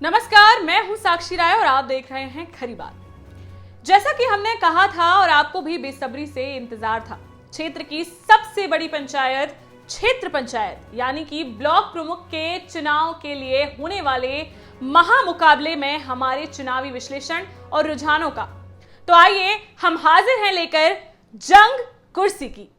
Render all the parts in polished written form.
नमस्कार, मैं हूं साक्षी राय और आप देख रहे हैं खरी बात। जैसा कि हमने कहा था और आपको भी बेसब्री से इंतजार था, क्षेत्र की सबसे बड़ी पंचायत क्षेत्र पंचायत यानी कि ब्लॉक प्रमुख के चुनाव के लिए होने वाले महामुकाबले में हमारे चुनावी विश्लेषण और रुझानों का। तो आइए हम हाजिर हैं लेकर जंग कुर्सी की।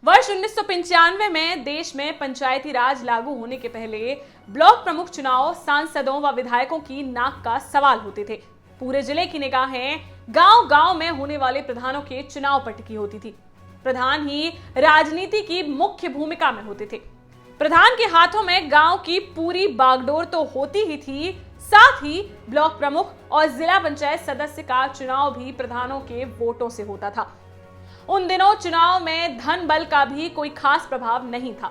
वर्ष 1995 में देश में पंचायती राज लागू होने के पहले ब्लॉक प्रमुख चुनाव सांसदों व विधायकों की नाक का सवाल होते थे। पूरे जिले की निगाहें गांव-गांव में होने वाले प्रधानों के चुनाव पर टिकी होती थी। प्रधान ही राजनीति की मुख्य भूमिका में होते थे। प्रधान के हाथों में गांव की पूरी बागडोर तो होती ही थी, साथ ही ब्लॉक प्रमुख और जिला पंचायत सदस्य का चुनाव भी प्रधानों के वोटों से होता था। उन दिनों चुनाव में धन बल का भी कोई खास प्रभाव नहीं था।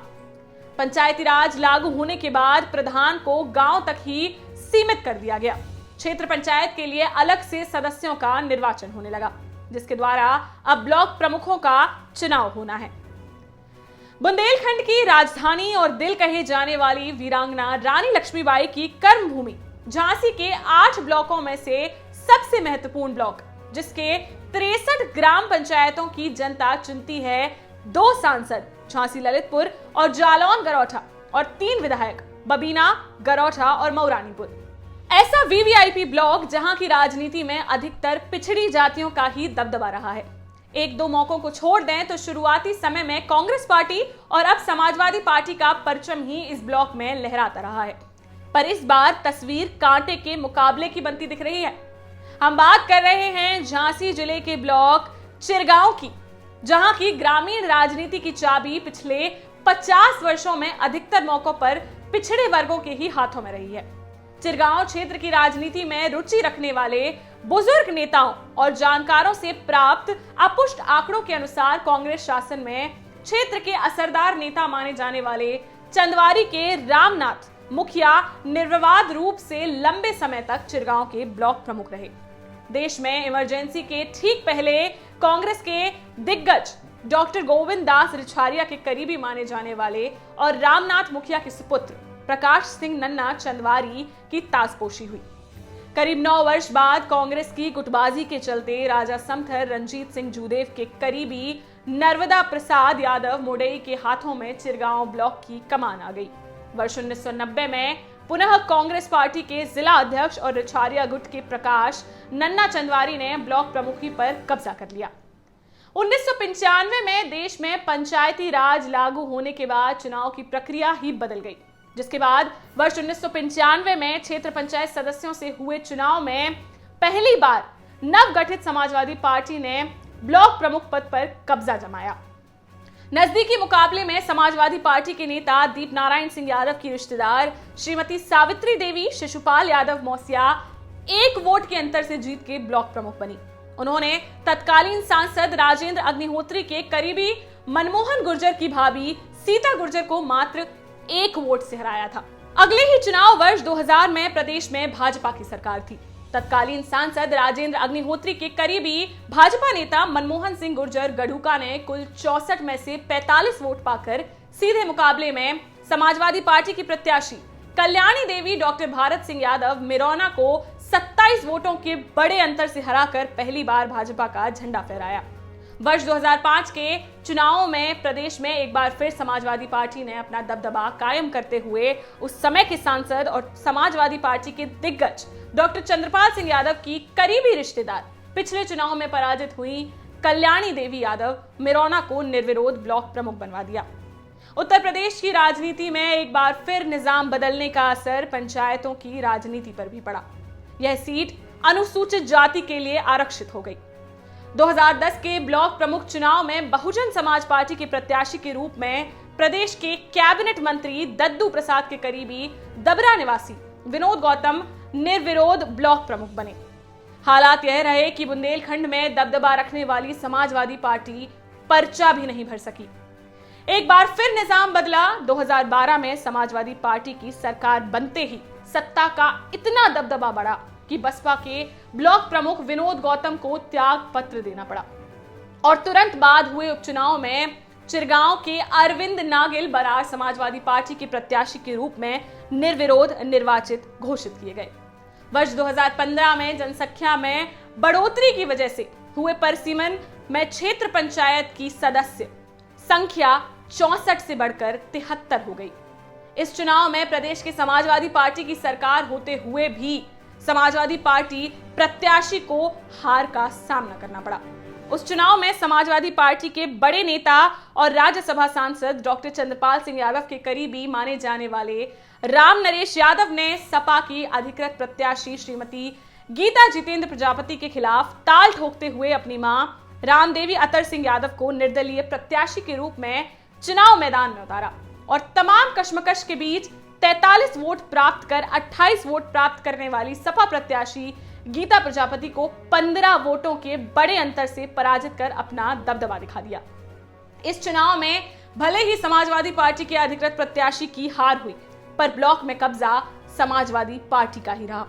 पंचायती राज लागू होने के बाद प्रधान को गांव तक ही सीमित कर दिया गया। क्षेत्र पंचायत के लिए अलग से सदस्यों का निर्वाचन होने लगा, जिसके द्वारा अब ब्लॉक प्रमुखों का चुनाव होना है। बुंदेलखंड की राजधानी और दिल कहे जाने वाली वीरांगना रानी लक्ष्मीबाई की कर्मभूमि झांसी के 8 ब्लॉकों में से सबसे महत्वपूर्ण ब्लॉक, जिसके 63 ग्राम पंचायतों की जनता चुनती है 2 सांसद झांसी ललितपुर और जालौन गरौठा और 3 विधायक बबीना, गरौठा और मऊरानीपुर। ऐसा वीवीआईपी ब्लॉक जहां की राजनीति में अधिकतर पिछड़ी जातियों का ही दबदबा रहा है। 1-2 मौकों को छोड़ दें तो शुरुआती समय में कांग्रेस पार्टी और अब समाजवादी पार्टी का परचम ही इस ब्लॉक में लहराता रहा है। पर इस बार तस्वीर कांटे के मुकाबले की बनती दिख रही है। हम बात कर रहे हैं झांसी जिले के ब्लॉक चिरगांव की, जहां की ग्रामीण राजनीति की चाबी पिछले 50 वर्षों में अधिकतर मौकों पर पिछड़े वर्गों के ही हाथों में रही है। चिरगांव क्षेत्र की राजनीति में रुचि रखने वाले बुजुर्ग नेताओं और जानकारों से प्राप्त अपुष्ट आंकड़ों के अनुसार कांग्रेस शासन में क्षेत्र के असरदार नेता माने जाने वाले चंदवारी के रामनाथ मुखिया निर्विवाद रूप से लंबे समय तक चिरगांव के ब्लॉक प्रमुख रहे। देश में इमरजेंसी के ठीक पहले कांग्रेस के दिग्गज डॉक्टर गोविंद दास रिछारिया के करीबी माने जाने वाले और रामनाथ मुखिया के सुपुत्र प्रकाश सिंह नन्ना चंदवारी की ताजपोशी हुई। करीब 9 वर्ष बाद कांग्रेस की गुटबाजी के चलते राजा समथर रणजीत सिंह जूदेव के करीबी नर्मदा प्रसाद यादव मोडेई के हाथों में चिरगांव ब्लॉक की कमान आ गई। वर्ष 1990 में पुनः कांग्रेस पार्टी के जिला अध्यक्ष और रिछारिया गुट के प्रकाश नन्ना चंदवारी ने ब्लॉक प्रमुखी पर कब्जा कर लिया। 1995 में देश में पंचायती राज लागू होने के बाद चुनाव की प्रक्रिया ही बदल गई, जिसके बाद वर्ष 1995 में क्षेत्र पंचायत सदस्यों से हुए चुनाव में पहली बार नवगठित समाजवादी पार्टी ने ब्लॉक प्रमुख पद पर कब्जा जमाया। नजदीकी मुकाबले में समाजवादी पार्टी के नेता दीप नारायण सिंह यादव की रिश्तेदार श्रीमती सावित्री देवी शिशुपाल यादव मौसिया 1 वोट के अंतर से जीत के ब्लॉक प्रमुख बनी। उन्होंने तत्कालीन सांसद राजेंद्र अग्निहोत्री के करीबी मनमोहन गुर्जर की भाभी सीता गुर्जर को मात्र 1 वोट से हराया था। अगले ही चुनाव वर्ष 2000 में प्रदेश में भाजपा की सरकार थी। तत्कालीन सांसद राजेंद्र अग्निहोत्री के करीबी भाजपा नेता मनमोहन सिंह गुर्जर गढ़ुका ने कुल 64 में से 45 वोट पाकर सीधे मुकाबले में समाजवादी पार्टी की प्रत्याशी कल्याणी देवी डॉक्टर भारत सिंह यादव मिरौना को 27 वोटों के बड़े अंतर से हराकर पहली बार भाजपा का झंडा फहराया। वर्ष 2005 के चुनावों में प्रदेश में एक बार फिर समाजवादी पार्टी ने अपना दबदबा कायम करते हुए उस समय के सांसद और समाजवादी पार्टी के दिग्गज डॉक्टर चंद्रपाल सिंह यादव की करीबी रिश्तेदार पिछले चुनाव में पराजित हुई कल्याणी देवी यादव मिरौना को निर्विरोध ब्लॉक प्रमुख बनवा दिया। उत्तर प्रदेश की राजनीति में एक बार फिर निजाम बदलने का असर पंचायतों की राजनीति पर भी पड़ा। यह सीट अनुसूचित जाति के लिए आरक्षित हो गई। 2010 के ब्लॉक प्रमुख चुनाव में बहुजन समाज पार्टी के प्रत्याशी के रूप में प्रदेश के कैबिनेट मंत्री दद्दू प्रसाद के करीबी दबरा निवासी विनोद गौतम निर्विरोध ब्लॉक प्रमुख बने। हालात यह रहे कि बुंदेलखंड में दबदबा रखने वाली समाजवादी पार्टी पर्चा भी नहीं भर सकी। एक बार फिर निजाम बदला। 2012 में समाजवादी पार्टी की सरकार बनते ही सत्ता का इतना दबदबा बढ़ा कि बसपा के ब्लॉक प्रमुख विनोद गौतम को त्याग पत्र देना पड़ा और तुरंत बाद हुए उपचुनाव में चिरगांव के अरविंद नागिल बरार समाजवादी पार्टी के प्रत्याशी के रूप में निर्विरोध निर्वाचित घोषित किए गए। वर्ष 2015 में जनसंख्या में बढ़ोतरी की वजह से हुए परिसीमन में क्षेत्र पंचायत की सदस्य संख्या 64 से बढ़कर 73 हो गई। इस चुनाव में प्रदेश की समाजवादी पार्टी की सरकार होते हुए भी समाजवादी पार्टी प्रत्याशी को हार का सामना करना पड़ा। उस चुनाव में समाजवादी पार्टी के बड़े नेता और राज्यसभा सांसद डॉक्टर चंद्रपाल सिंह यादव के करीबी माने जाने वाले राम नरेश यादव ने सपा की अधिकृत प्रत्याशी श्रीमती गीता जितेंद्र प्रजापति के खिलाफ ताल ठोकते हुए अपनी मां रामदेवी अतर सिंह यादव को निर्दलीय प्रत्याशी के रूप में चुनाव मैदान में उतारा और तमाम कश्मकश के बीच 43 वोट प्राप्त कर 28 वोट प्राप्त करने वाली सपा प्रत्याशी गीता प्रजापति को 15 वोटों के बड़े अंतर से पराजित कर अपना दबदबा दिखा दिया। इस चुनाव में भले ही समाजवादी पार्टी के अधिकृत प्रत्याशी की हार हुई, पर ब्लॉक में कब्जा समाजवादी पार्टी का ही रहा।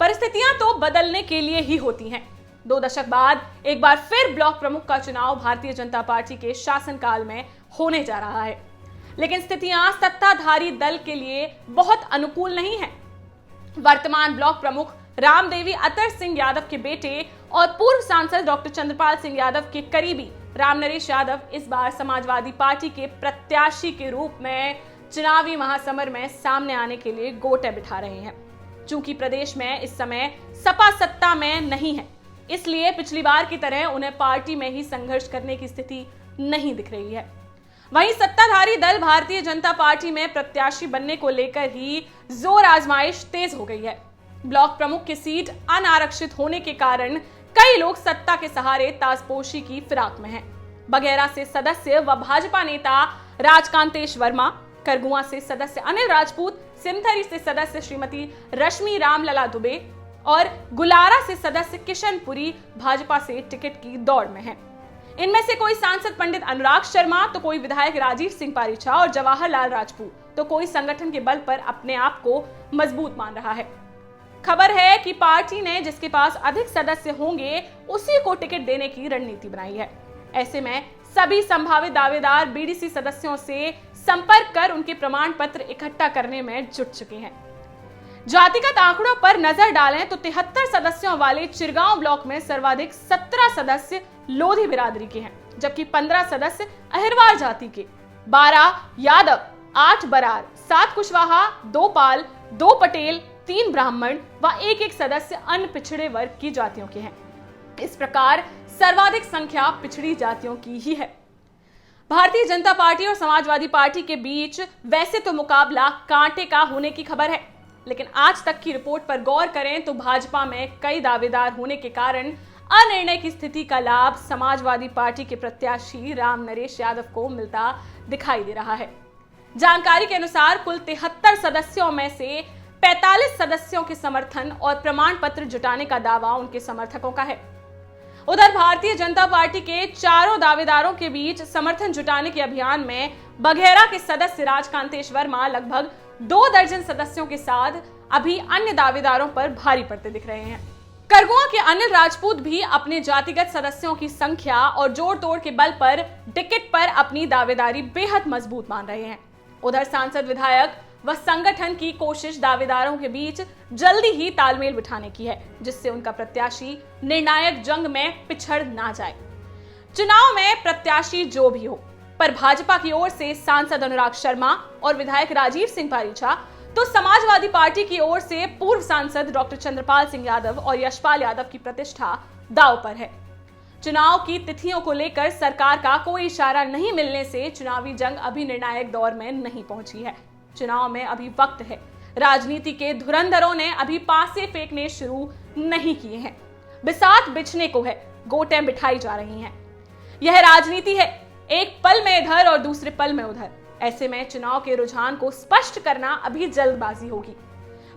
परिस्थितियां तो बदलने के लिए ही होती हैं। 2 दशक बाद एक बार फिर ब्लॉक प्रमुख का चुनाव भारतीय जनता पार्टी के शासनकाल में होने जा रहा है, लेकिन स्थितियां सत्ताधारी दल के लिए बहुत अनुकूल नहीं है। वर्तमान ब्लॉक प्रमुख रामदेवी अतर सिंह यादव के बेटे और पूर्व सांसद डॉक्टर चंद्रपाल सिंह यादव के करीबी राम नरेश यादव इस बार समाजवादी पार्टी के प्रत्याशी के रूप में चुनावी महासमर में सामने आने के लिए गोटे बिठा रहे हैं। चूंकि प्रदेश में इस समय सपा सत्ता में नहीं है, इसलिए पिछली बार की तरह उन्हें पार्टी में ही संघर्ष करने की स्थिति नहीं दिख रही है। वहीं सत्ताधारी दल भारतीय जनता पार्टी में प्रत्याशी बनने को लेकर ही जोर आजमाइश तेज हो गई है। ब्लॉक प्रमुख की सीट अनारक्षित होने के कारण कई लोग सत्ता के सहारे ताजपोशी की फिराक में हैं। बघेरा से सदस्य व भाजपा नेता राजकांतेश वर्मा, करगुआ से सदस्य अनिल राजपूत, सिमथरी से सदस्य श्रीमती रश्मि रामलला दुबे और गुलारा से सदस्य किशनपुरी भाजपा से टिकट की दौड़ में हैं। इनमें से कोई सांसद पंडित अनुराग शर्मा, तो कोई विधायक राजीव सिंह पारीछा और जवाहरलाल राजपूत, तो कोई संगठन के बल पर अपने आप को मजबूत मान रहा है। खबर है कि पार्टी ने जिसके पास अधिक सदस्य होंगे उसी को टिकट देने की रणनीति बनाई है। ऐसे में सभी संभावित दावेदार बीडीसी सदस्यों से संपर्क कर उनके प्रमाण पत्र इकट्ठा करने में जुट चुके हैं। जातिगत आंकड़ों पर नजर डालें तो 73 सदस्यों वाले चिरगांव ब्लॉक में सर्वाधिक 17 सदस्य लोधी बिरादरी के हैं, जबकि 15 सदस्य अहिरवार जाति के, 12 यादव, 8 बरार, 7 कुशवाहा, 2 पाल, 2 पटेल, 3 ब्राह्मण व एक सदस्य अन्य पिछड़े वर्ग की जातियों के हैं। इस प्रकार सर्वाधिक संख्या पिछड़ी जातियों की ही है। भारतीय जनता पार्टी और समाजवादी पार्टी के बीच वैसे तो मुकाबला कांटे का होने की खबर है, लेकिन आज तक की रिपोर्ट पर गौर करें तो भाजपा में कई दावेदार होने के कारण अनिर्णय की स्थिति का लाभ समाजवादी पार्टी के प्रत्याशी राम नरेश यादव को मिलता दिखाई दे रहा है। जानकारी के अनुसार कुल 73 सदस्यों में से 45 सदस्यों के समर्थन और प्रमाण पत्र जुटाने का दावा उनके समर्थकों का है। उधर भारतीय जनता पार्टी के चारों दावेदारों के बीच समर्थन जुटाने के अभियान में बघेरा के सदस्य राजकांतेश वर्मा लगभग 2 दर्जन सदस्यों के साथ अभी अन्य दावेदारों पर भारी पड़ते दिख रहे हैं। करगुआ के अनिल राजपूत भी अपने जातिगत सदस्यों की संख्या और जोड़ तोड़ के बल पर टिकट पर अपनी दावेदारी बेहद मजबूत मान रहे हैं। उधर सांसद, विधायक व संगठन की कोशिश दावेदारों के बीच जल्दी ही तालमेल बिठाने की है, जिससे उनका प्रत्याशी निर्णायक जंग में पिछड़ ना जाए। चुनाव में प्रत्याशी जो भी हो, पर भाजपा की ओर से सांसद अनुराग शर्मा और विधायक राजीव सिंह पारीछा, तो समाजवादी पार्टी की ओर से पूर्व सांसद डॉक्टर चंद्रपाल सिंह यादव और यशपाल यादव की प्रतिष्ठा दांव पर है। चुनाव की तिथियों को लेकर सरकार का कोई इशारा नहीं मिलने से चुनावी जंग अभी निर्णायक दौर में नहीं पहुंची है। चुनाव में अभी वक्त है। राजनीति के धुरंधरों ने अभी पासे फेंकने शुरू नहीं किए हैं। बिसात बिछने को है, गोटें बिठाई जा रही हैं। यह राजनीति है, एक पल में इधर और दूसरे पल में उधर। ऐसे में चुनाव के रुझान को स्पष्ट करना अभी जल्दबाजी होगी।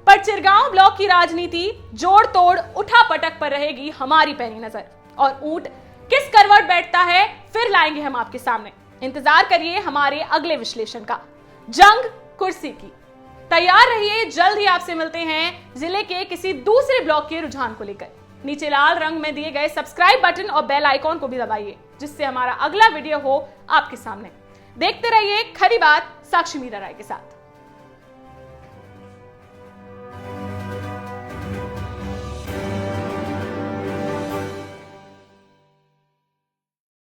पर चिरगांव ब्लॉक की राजनीति जोड़ तोड़ उठा पटक पर रहेगी हमारी पैनी नजर, और ऊंट किस करवट बैठता है फिर लाएंगे हम आपके सामने। इंतजार करिए हमारे अगले विश्लेषण का। जंग कुर्सी की। तैयार रहिए, जल्द ही आपसे मिलते हैं जिले के किसी दूसरे ब्लॉक के रुझान को लेकर। नीचे लाल रंग में दिए गए सब्सक्राइब बटन और बेल आइकॉन को भी दबाइए, जिससे हमारा अगला वीडियो हो आपके सामने। देखते रहिए खरी बात साक्षी मीरा राय के साथ।